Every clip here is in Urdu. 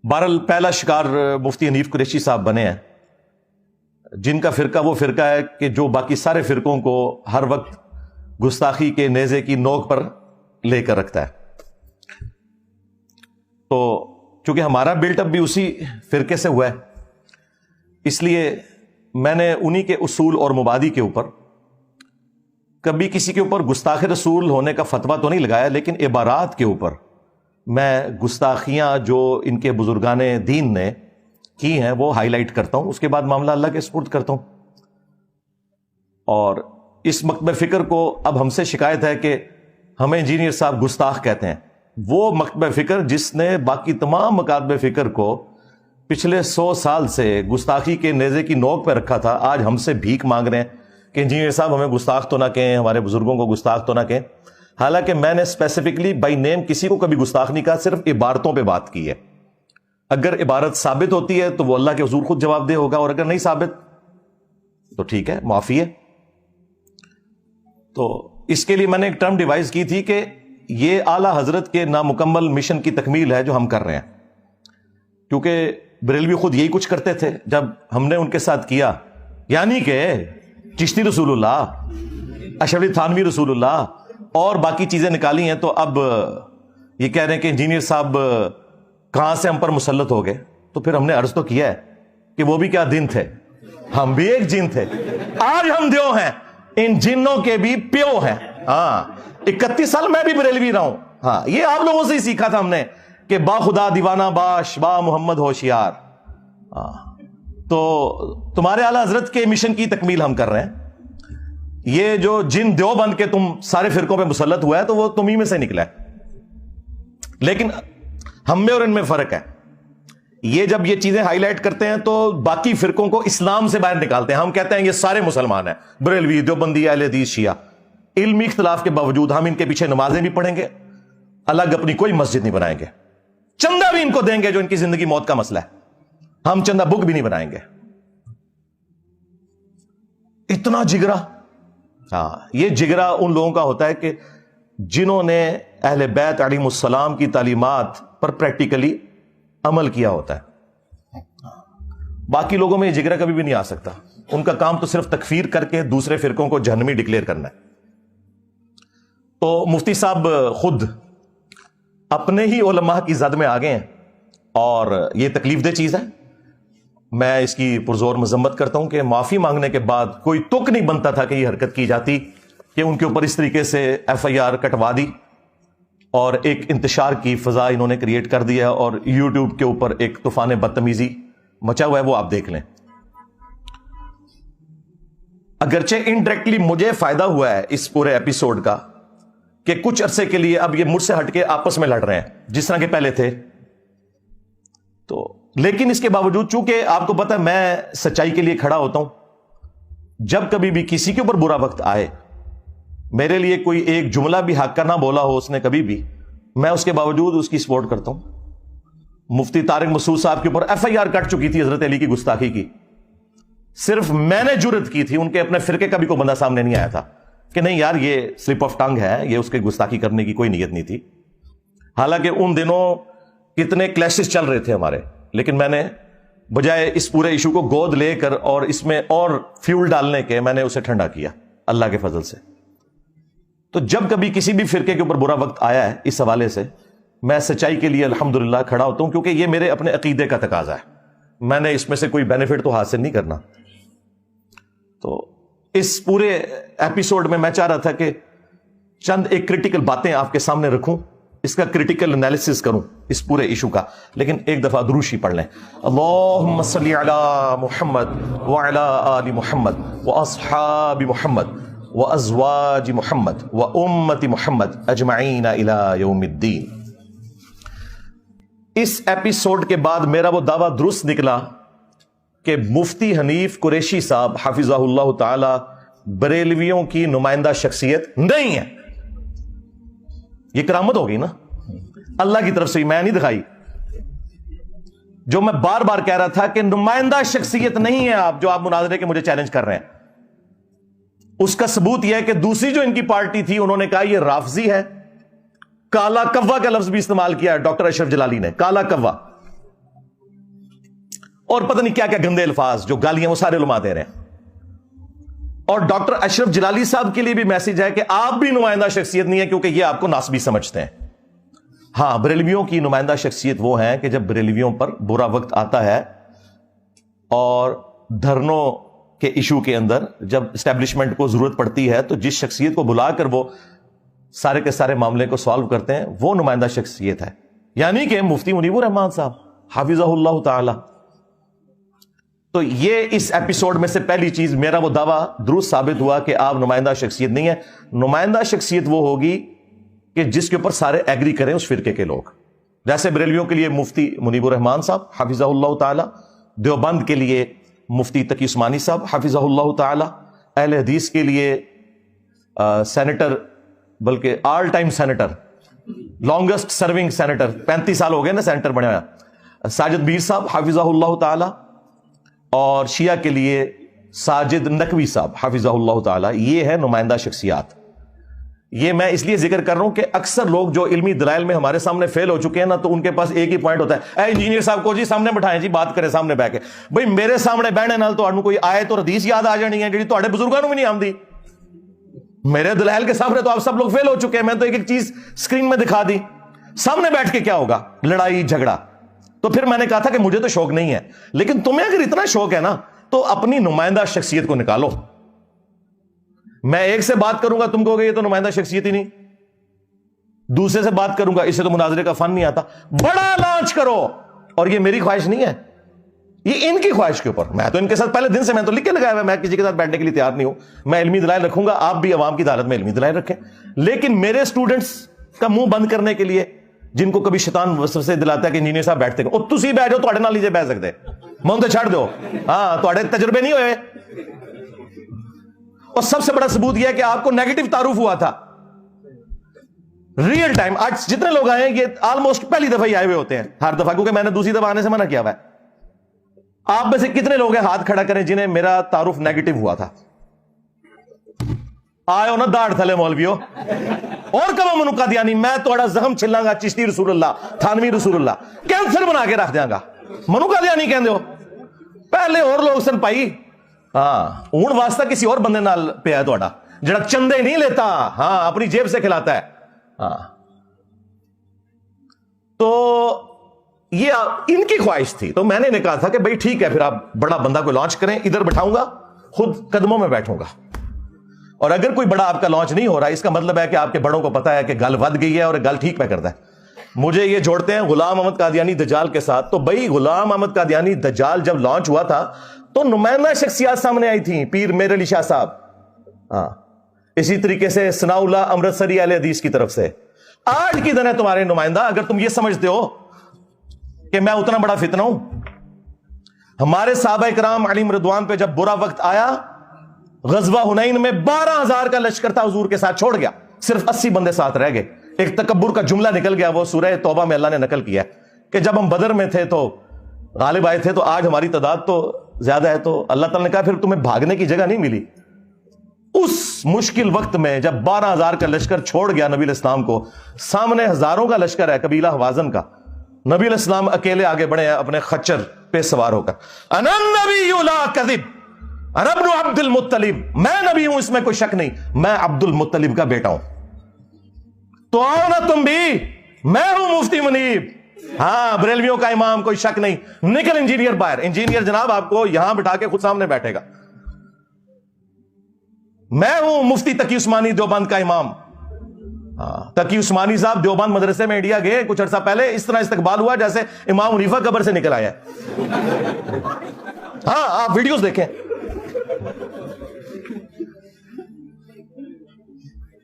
بہرحال پہلا شکار مفتی حنیف قریشی صاحب بنے ہیں، جن کا فرقہ وہ فرقہ ہے کہ جو باقی سارے فرقوں کو ہر وقت گستاخی کے نیزے کی نوک پر لے کر رکھتا ہے۔ تو چونکہ ہمارا بلٹ اپ بھی اسی فرقے سے ہوا ہے، اس لیے میں نے انہی کے اصول اور مبادی کے اوپر کبھی کسی کے اوپر گستاخ رسول ہونے کا فتویٰ تو نہیں لگایا، لیکن عبارات کے اوپر میں گستاخیاں جو ان کے بزرگان دین نے کی ہیں وہ ہائی لائٹ کرتا ہوں، اس کے بعد معاملہ اللہ کے سپرد کرتا ہوں۔ اور اس مکتب فکر کو اب ہم سے شکایت ہے کہ ہمیں انجینئر صاحب گستاخ کہتے ہیں۔ وہ مکتب فکر جس نے باقی تمام مکاتب فکر کو پچھلے 100 سال سے گستاخی کے نیزے کی نوک پہ رکھا تھا، آج ہم سے بھیک مانگ رہے ہیں کہ انجینئر صاحب ہمیں گستاخ تو نہ کہیں، ہمارے بزرگوں کو گستاخ تو نہ کہیں۔ حالانکہ میں نے اسپیسیفکلی بائی نیم کسی کو کبھی گستاخ نہیں کہا، صرف عبارتوں پہ بات کی ہے۔ اگر عبارت ثابت ہوتی ہے تو وہ اللہ کے حضور خود جواب دہ ہوگا، اور اگر نہیں ثابت تو ٹھیک ہے، معافی ہے۔ تو اس کے لیے میں نے ایک ٹرم ڈیوائز کی تھی کہ یہ اعلیٰ حضرت کے نامکمل مشن کی تکمیل ہے جو ہم کر رہے ہیں، کیونکہ بریلوی خود یہی کچھ کرتے تھے جب ہم نے ان کے ساتھ کیا، یعنی کہ چشتی رسول اللہ، اشرف علی تھانوی رسول اللہ اور باقی چیزیں نکالی ہیں، تو اب یہ کہہ رہے ہیں کہ انجینئر صاحب کہاں سے ہم پر مسلط ہو گئے۔ تو پھر ہم نے عرض تو کیا ہے کہ وہ بھی کیا دن تھے، ہم بھی ایک جن تھے، آج ہم دیو ہیں، ان جنوں کے بھی پیو ہیں۔ ہاں 31 سال میں بھی بریلوی رہا ہوں، ہاں یہ آپ لوگوں سے ہی سیکھا تھا ہم نے کہ با خدا دیوانہ باش، با محمد ہوشیار۔ تو تمہارے اعلیٰ حضرت کے مشن کی تکمیل ہم کر رہے ہیں۔ یہ جو جن دیو بن کے تم سارے فرقوں پہ مسلط ہوا ہے تو وہ تمہیں میں سے نکلا ہے، لیکن ہم میں اور ان میں فرق ہے۔ یہ جب یہ چیزیں ہائی لائٹ کرتے ہیں تو باقی فرقوں کو اسلام سے باہر نکالتے ہیں۔ ہم کہتے ہیں یہ سارے مسلمان ہیں، بریلوی، دیوبندی، اہل حدیث، شیعہ۔ علمی اختلاف کے باوجود ہم ان کے پیچھے نمازیں بھی پڑھیں گے، الگ اپنی کوئی مسجد نہیں بنائیں گے، چندہ بھی ان کو دیں گے جو ان کی زندگی موت کا مسئلہ ہے، ہم چندہ بک بھی نہیں بنائیں گے۔ اتنا جگرا، ہاں یہ جگرا ان لوگوں کا ہوتا ہے کہ جنہوں نے اہل بیت علیہم السلام کی تعلیمات پر پریکٹیکلی عمل کیا ہوتا ہے۔ باقی لوگوں میں یہ جگرا کبھی بھی نہیں آ سکتا، ان کا کام تو صرف تکفیر کر کے دوسرے فرقوں کو جہنمی ڈکلیئر کرنا ہے۔ تو مفتی صاحب خود اپنے ہی علماء کی زد میں آ گئے ہیں، اور یہ تکلیف دہ چیز ہے۔ میں اس کی پرزور مذمت کرتا ہوں کہ معافی مانگنے کے بعد کوئی تک نہیں بنتا تھا کہ یہ حرکت کی جاتی کہ ان کے اوپر اس طریقے سے FIR کٹوا دی، اور ایک انتشار کی فضا انہوں نے کریٹ کر دیا ہے، اور یوٹیوب کے اوپر ایک طوفان بدتمیزی مچا ہوا ہے، وہ آپ دیکھ لیں۔ اگرچہ انڈائریکٹلی مجھے فائدہ ہوا ہے اس پورے ایپیسوڈ کا کہ کچھ عرصے کے لیے اب یہ مجھ سے ہٹ کے آپس میں لڑ رہے ہیں جس طرح کے پہلے تھے، تو لیکن اس کے باوجود چونکہ آپ کو پتا ہے میں سچائی کے لیے کھڑا ہوتا ہوں، جب کبھی بھی کسی کے اوپر برا وقت آئے، میرے لیے کوئی ایک جملہ بھی حق کا نہ بولا ہو اس نے کبھی بھی، میں اس کے باوجود اس کی سپورٹ کرتا ہوں۔ مفتی طارق مسعود صاحب کے اوپر FIR کٹ چکی تھی حضرت علی کی گستاخی کی، صرف میں نے جرت کی تھی، ان کے اپنے فرقے کا بھی کوئی بندہ سامنے نہیں آیا تھا کہ نہیں یار یہ سلپ آف ٹنگ ہے، یہ اس کے گستاخی کرنے کی کوئی نیت نہیں تھی۔ حالانکہ ان دنوں کتنے کلیشز چل رہے تھے ہمارے، لیکن میں نے بجائے اس پورے ایشو کو گود لے کر اور اس میں اور فیول ڈالنے کے، میں نے اسے ٹھنڈا کیا اللہ کے فضل سے۔ تو جب کبھی کسی بھی فرقے کے اوپر برا وقت آیا ہے اس حوالے سے، میں سچائی کے لیے الحمدللہ کھڑا ہوتا ہوں، کیونکہ یہ میرے اپنے عقیدے کا تقاضا ہے، میں نے اس میں سے کوئی بینیفٹ تو حاصل نہیں کرنا۔ تو اس پورے ایپیسوڈ میں چاہ رہا تھا کہ چند ایک کریٹیکل باتیں آپ کے سامنے رکھوں، اس کا کریٹیکل انالیسس کروں اس پورے ایشو کا، لیکن ایک دفعہ دروشی پڑھ لیں۔ اللہم صلی علی محمد وعلی آل محمد واصحاب محمد وازواج محمد وامت محمد اجمعین الی یوم الدین۔ اس ایپیسوڈ کے بعد میرا وہ دعویٰ درست نکلا کہ مفتی حنیف قریشی صاحب حفظہ اللہ تعالی بریلویوں کی نمائندہ شخصیت نہیں ہے۔ یہ کرامت ہو گئی نا اللہ کی طرف سے، میں نہیں دکھائی۔ جو میں بار بار کہہ رہا تھا کہ نمائندہ شخصیت نہیں ہے آپ، جو آپ مناظرے کے مجھے چیلنج کر رہے ہیں، اس کا ثبوت یہ ہے کہ دوسری جو ان کی پارٹی تھی انہوں نے کہا یہ رافضی ہے، کالا کوا کا لفظ بھی استعمال کیا ہے ڈاکٹر اشرف جلالی نے، کالا کوا۔ اور پتہ نہیں کیا کیا گندے الفاظ جو گالیاں وہ سارے علماء دے رہے ہیں. اور ڈاکٹر اشرف جلالی صاحب کے لیے بھی میسج ہے کہ آپ بھی نمائندہ شخصیت نہیں ہے کیونکہ یہ آپ کو ناسبی سمجھتے ہیں. ہاں بریلویوں کی نمائندہ شخصیت وہ ہیں کہ جب بریلویوں پر برا وقت آتا ہے اور دھرنوں کے ایشو کے اندر جب اسٹیبلشمنٹ کو ضرورت پڑتی ہے تو جس شخصیت کو بلا کر وہ سارے کے سارے معاملے کو سالو کرتے ہیں وہ نمائندہ شخصیت ہے. یعنی کہ مفتی منیب الرحمان صاحب حافظہ اللہ تعالی. تو یہ اس ایپیسوڈ میں سے پہلی چیز میرا وہ دعویٰ درست ثابت ہوا کہ آپ نمائندہ شخصیت نہیں ہے. نمائندہ شخصیت وہ ہوگی کہ جس کے اوپر سارے ایگری کریں اس فرقے کے لوگ. جیسے بریلویوں کے لیے مفتی منیب الرحمان صاحب حافظہ اللہ تعالی, دیوبند کے لیے مفتی تقی عثمانی صاحب حافظہ اللہ تعالی, اہل حدیث کے لیے سینیٹر, بلکہ all time senator, longest serving senator, 35 سال ہو گئے نا سینیٹر بنے ہوئے, ساجد میر صاحب حافظہ اللہ تعالی, اور شیعہ کے لیے ساجد نقوی صاحب حافظہ اللہ تعالی. یہ ہے نمائندہ شخصیات. یہ میں اس لیے ذکر کر رہا ہوں کہ اکثر لوگ جو علمی دلائل میں ہمارے سامنے فیل ہو چکے ہیں نا, تو ان کے پاس ایک ہی پوائنٹ ہوتا ہے, اے انجینئر صاحب کو جی سامنے بٹھائیں جی, بات کریں سامنے بیٹھ کے. بھئی میرے سامنے بہنے نال تو کوئی آیت اور حدیث یاد آ جانی ہے جی تواڈے بزرگاں نوں بھی نہیں آندی. میرے دلائل کے سامنے تو آپ سب لوگ فیل ہو چکے ہیں. میں تو ایک ایک چیز اسکرین میں دکھا دی, سامنے بیٹھ کے کیا ہوگا, لڑائی جھگڑا. تو پھر میں نے کہا تھا کہ مجھے تو شوق نہیں ہے, لیکن تمہیں اگر اتنا شوق ہے نا تو اپنی نمائندہ شخصیت کو نکالو. میں ایک سے بات کروں گا تم کہو گے یہ تو نمائندہ شخصیت ہی نہیں, دوسرے سے بات کروں گا اسے تو مناظرے کا فن نہیں آتا. بڑا لانچ کرو. اور یہ میری خواہش نہیں ہے, یہ ان کی خواہش کے اوپر. میں تو ان کے ساتھ پہلے دن سے میں تو لکھ کے لگایا ہوا, میں کسی کے ساتھ بیٹھنے کے لیے تیار نہیں ہوں. میں علمی دلائل رکھوں گا, آپ بھی عوام کی عدالت میں علمی دلائل رکھیں, لیکن میرے سٹوڈنٹس کا منہ بند کرنے کے لیے جن کو کبھی شیطان وسوسے دلاتا ہے کہ انجینئر صاحب بیٹھتے ہیں, او تسی بیٹھ جاؤ, تواڈے نال نہیں بیٹھ سکتے, میں تے چھڑ دو. ہاں تواڈے تجربے نہیں ہوئے. اور سب سے بڑا ثبوت یہ ہے کہ آپ کو نیگیٹو تعارف ہوا تھا ریئل ٹائم. آج جتنے لوگ آئے ہیں یہ آلموسٹ پہلی دفعہ ہی آئے ہوئے ہوتے ہیں ہر دفعہ, کیونکہ میں نے دوسری دفعہ آنے سے منع کیا ہوا ہے. آپ میں سے کتنے لوگ ہیں ہاتھ کھڑا کریں جنہیں میرا تعارف نیگیٹو ہوا تھا؟ آئے ہو نا داڑھ تھلے مولویو. اور کم منو قادیانی, میں تھوڑا زخم چھلاں گا چشتی رسول اللہ, تھانوی رسول اللہ, کینسر بنا کے رکھ دیاں گا. منو قادیانی کہندے ہو, پہلے اور لوگ سن پائی. ہاں ہوں واسطہ کسی اور بندے نال پہ ہے تھوڑا, جڑا چندے نہیں لیتا, ہاں اپنی جیب سے کھلاتا ہے. ہاں تو یہ ان کی خواہش تھی. تو میں نے کہا تھا کہ بھائی ٹھیک ہے, پھر آپ بڑا بندہ کو لانچ کریں, ادھر بٹھاؤں گا, خود قدموں میں بیٹھوں گا. اور اگر کوئی بڑا آپ کا لانچ نہیں ہو رہا, اس کا مطلب ہے کہ آپ کے بڑوں کو پتا ہے کہ گل ود گئی ہے اور گل ٹھیک پہ کرتا ہے. مجھے یہ جوڑتے ہیں غلام احمد قادیانی دجال کے ساتھ. تو بھائی غلام احمد قادیانی دجال جب لانچ ہوا تھا تو نمائندہ شخصیات سامنے آئی تھیں, پیر میر علی شاہ صاحب, ہاں اسی طریقے سے ثناء اللہ امرتسری اہل حدیث کی طرف سے. آج کی دن ہے تمہارے نمائندہ. اگر تم یہ سمجھتے ہو کہ میں اتنا بڑا فتنہ ہوں, ہمارے صحابہ کرام علیہم رضوان پہ جب برا وقت آیا, غزوہ حنین میں 12,000 کا لشکر تھا حضور کے ساتھ, چھوڑ گیا, صرف 80 بندے ساتھ رہ گئے. ایک تکبر کا جملہ نکل گیا, وہ سورہ توبہ میں اللہ نے نقل کیا کہ جب ہم بدر میں تھے تو غالب آئے تھے, تو آج ہماری تعداد تو زیادہ ہے. تو اللہ تعالیٰ نے کہا پھر تمہیں بھاگنے کی جگہ نہیں ملی. اس مشکل وقت میں جب 12,000 کا لشکر چھوڑ گیا نبی علیہ السلام کو, سامنے ہزاروں کا لشکر ہے قبیلہ حوازن کا, نبی علیہ السلام اکیلے آگے بڑھے ہیں اپنے خچر پہ سوار ہو کر. انا النبی لا کذب انا ابن عبد المطلب, میں نبی ہوں اس میں کوئی شک نہیں, میں عبد المطلب کا بیٹا ہوں. تو آؤ نا تم بھی, میں ہوں مفتی منیب, ہاں بریلویوں کا امام, کوئی شک نہیں. نکل انجینئر باہر. انجینئر جناب آپ کو یہاں بٹھا کے خود سامنے بیٹھے گا. میں ہوں مفتی تقی عثمانی دیوبند کا امام. تقی عثمانی صاحب دیوبند مدرسے میں انڈیا گئے کچھ عرصہ پہلے, اس طرح استقبال ہوا جیسے امام حنیفہ قبر سے نکل آیا. ہاں آپ ویڈیوز دیکھیں.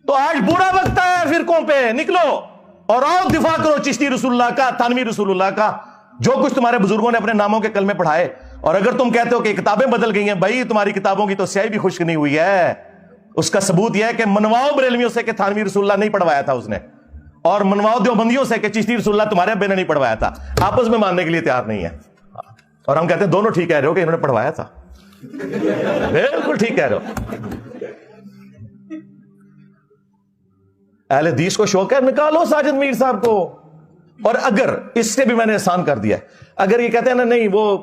تو آج برا وقت ہے فرقوں پہ, نکلو اور آؤ دفاع کرو چشتی رسول اللہ کا, تھانوی رسول اللہ کا, جو کچھ تمہارے بزرگوں نے اپنے ناموں کے کلمے پڑھائے. اور اگر تم کہتے ہو کہ کتابیں بدل گئی ہیں, بھائی تمہاری کتابوں کی تو سیاہی بھی خشک نہیں ہوئی ہے. اس کا ثبوت یہ ہے کہ منواؤ بریلویوں سے کہ تھانوی رسول اللہ نہیں پڑھوایا تھا اس نے, اور منواؤ دیوبندیوں سے کہ چشتی رسول اللہ تمہارے ابے نے نہیں پڑھوایا تھا. آپس میں ماننے کے لیے تیار نہیں ہے. اور ہم کہتے ہیں دونوں ٹھیک کہہ رہے ہو کہ انہوں نے پڑھوایا تھا. بالکل ٹھیک کہہ رہے ہو. اہل حدیث کو شوق ہے, نکالو ساجد میر صاحب کو. اور اگر اس سے بھی میں نے احسان کر دیا, اگر یہ کہتے ہیں نا نہیں وہ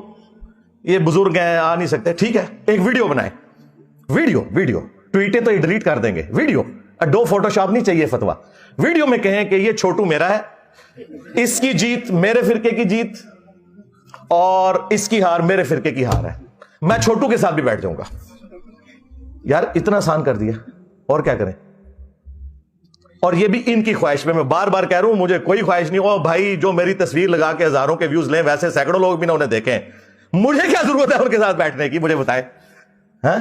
یہ بزرگ ہیں آ نہیں سکتے, ٹھیک ہے ایک ویڈیو بنائیں, ویڈیو ٹویٹیں تو ڈیلیٹ کر دیں گے, ویڈیو دو فوٹو شاپ نہیں چاہیے فتوا, ویڈیو میں کہیں کہ یہ چھوٹو میرا ہے, اس کی جیت میرے فرقے کی جیت اور اس کی ہار میرے فرقے کی ہار ہے, میں چھوٹو کے ساتھ بھی بیٹھ جاؤں گا. یار اتنا آسان کر دیا, اور کیا کریں. اور یہ بھی ان کی خواہش میں بار بار کہہ رہا ہوں, مجھے کوئی خواہش نہیں ہو بھائی جو میری تصویر لگا کے ہزاروں کے ویوز لیں, ویسے سینکڑوں لوگ بھی نہ انہیں دیکھیں, مجھے کیا ضرورت ہے ان کے ساتھ بیٹھنے کی, مجھے بتائیں. ہاں